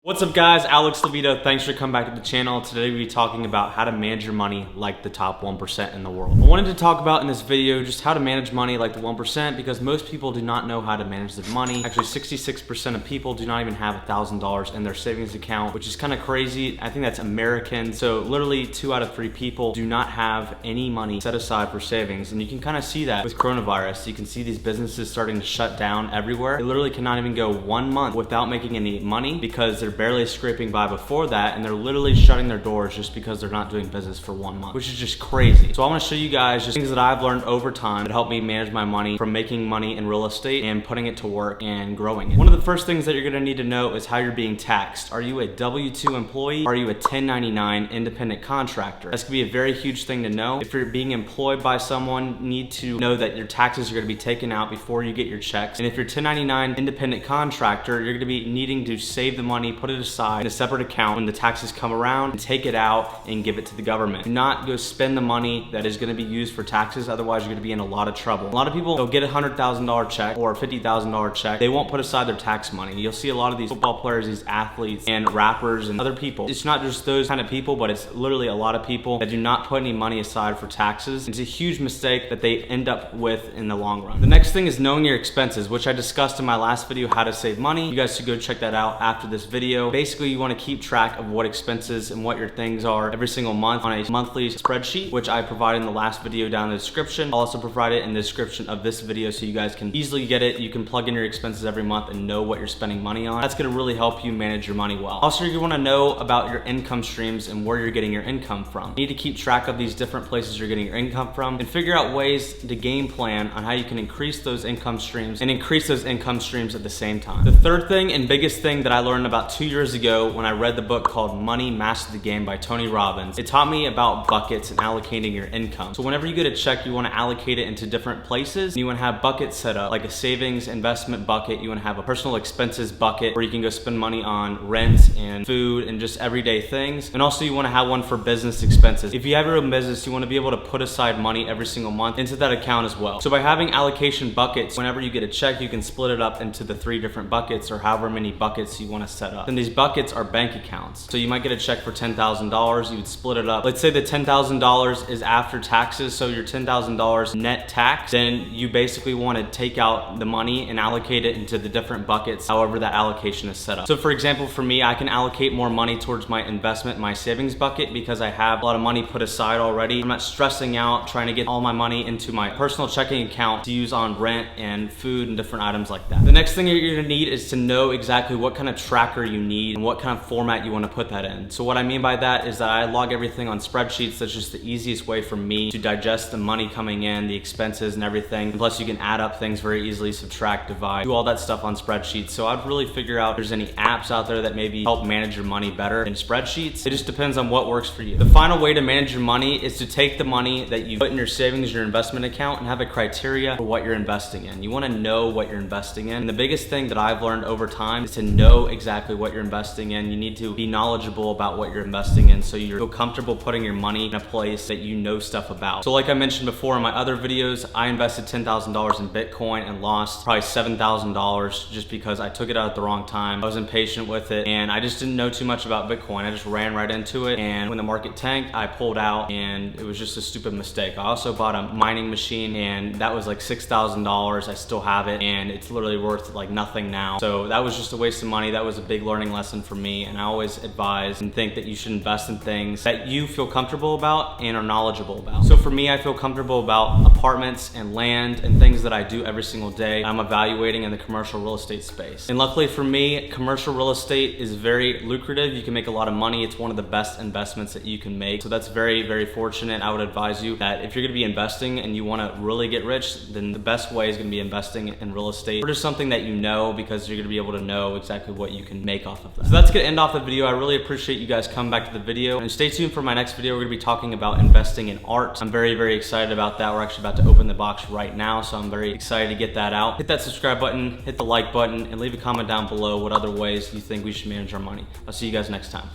What's up guys, Alex Leveto. Thanks for coming back to the channel. Today we'll be talking about how to manage your money like the top 1% in the world. I wanted to talk about in this video just how to manage money like the 1% because most people do not know how to manage their money. Actually, 66% of people do not even have $1,000 in their savings account, which is kind of crazy. I think that's American. So literally 2 out of 3 people do not have any money set aside for savings. And you can kind of see that with coronavirus. You can see these businesses starting to shut down everywhere. They literally cannot even go 1 month without making any money because they're barely scraping by before that, and they're literally shutting their doors just because they're not doing business for 1 month, which is just crazy. So I want to show you guys just things that I've learned over time that help me manage my money from making money in real estate and putting it to work and growing it. One of the first things that you're going to need to know is how you're being taxed. Are you a W-2 employee? Are you a 1099 independent contractor? That's going to be a very huge thing to know. If you're being employed by someone, you need to know that your taxes are going to be taken out before you get your checks. And if you're 1099 independent contractor, you're going to be needing to save the money, put it aside in a separate account when the taxes come around, and take it out and give it to the government. Do not go spend the money that is going to be used for taxes, otherwise you're going to be in a lot of trouble. A lot of people, they'll get a $100,000 check or a $50,000 check. They won't put aside their tax money. You'll see a lot of these football players, these athletes, and rappers and other people. It's not just those kind of people, but it's literally a lot of people that do not put any money aside for taxes. It's a huge mistake that they end up with in the long run. The next thing is knowing your expenses, which I discussed in my last video, how to save money. You guys should go check that out after this video. Basically, you want to keep track of what expenses and what your things are every single month on a monthly spreadsheet, which I provided in the last video down in the description. I'll also provide it in the description of this video so you guys can easily get it. You can plug in your expenses every month and know what you're spending money on. That's going to really help you manage your money well. Also, you want to know about your income streams and where you're getting your income from. You need to keep track of these different places you're getting your income from and figure out ways to game plan on how you can increase those income streams and increase those income streams at the same time. The third thing and biggest thing that I learned about 2 years ago when I read the book called Money Master the Game by Tony Robbins, it taught me about buckets and allocating your income. So whenever you get a check, you want to allocate it into different places. You want to have buckets set up, like a savings investment bucket. You want to have a personal expenses bucket where you can go spend money on rent and food and just everyday things. And also you want to have one for business expenses. If you have your own business, you want to be able to put aside money every single month into that account as well. So by having allocation buckets, whenever you get a check, you can split it up into the 3 different buckets or however many buckets you want to set up. And these buckets are bank accounts. So you might get a check for $10,000, you would split it up. Let's say the $10,000 is after taxes, so your $10,000 net tax, then you basically want to take out the money and allocate it into the different buckets, however that allocation is set up. So for example, for me, I can allocate more money towards my investment, my savings bucket, because I have a lot of money put aside already. I'm not stressing out trying to get all my money into my personal checking account to use on rent and food and different items like that. The next thing you're gonna need is to know exactly what kind of tracker you need and what kind of format you want to put that in. So what I mean by that is that I log everything on spreadsheets. That's just the easiest way for me to digest the money coming in, the expenses and everything. And plus you can add up things very easily, subtract, divide, do all that stuff on spreadsheets. So I'd really figure out if there's any apps out there that maybe help manage your money better than spreadsheets. It just depends on what works for you. The final way to manage your money is to take the money that you put in your savings, your investment account, and have a criteria for what you're investing in. You want to know what you're investing in. And the biggest thing that I've learned over time is to know exactly what you're investing in. You need to be knowledgeable about what you're investing in so you feel comfortable putting your money in a place that you know stuff about. So like I mentioned before in my other videos, I invested $10,000 in Bitcoin and lost probably $7,000 just because I took it out at the wrong time. I was impatient with it and I just didn't know too much about Bitcoin. I just ran right into it, and when the market tanked, I pulled out, and it was just a stupid mistake. I also bought a mining machine and that was like $6,000. I still have it and it's literally worth like nothing now. So that was just a waste of money. That was a big learning lesson for me, and I always advise and think that you should invest in things that you feel comfortable about and are knowledgeable about. So for me, I feel comfortable about apartments and land and things that I do every single day. I'm evaluating in the commercial real estate space. And luckily for me, commercial real estate is very lucrative. You can make a lot of money. It's one of the best investments that you can make. So that's very, very fortunate. I would advise you that if you're gonna be investing and you wanna really get rich, then the best way is gonna be investing in real estate or just something that you know, because you're gonna be able to know exactly what you can make off of that. So that's gonna end off the video. I really appreciate you guys coming back to the video, and stay tuned for my next video. We're gonna be talking about investing in art. I'm very, very excited about that. We're actually about to open the box right now, so I'm very excited to get that out. Hit that subscribe button, hit the like button, and leave a comment down below what other ways you think we should manage our money. I'll see you guys next time.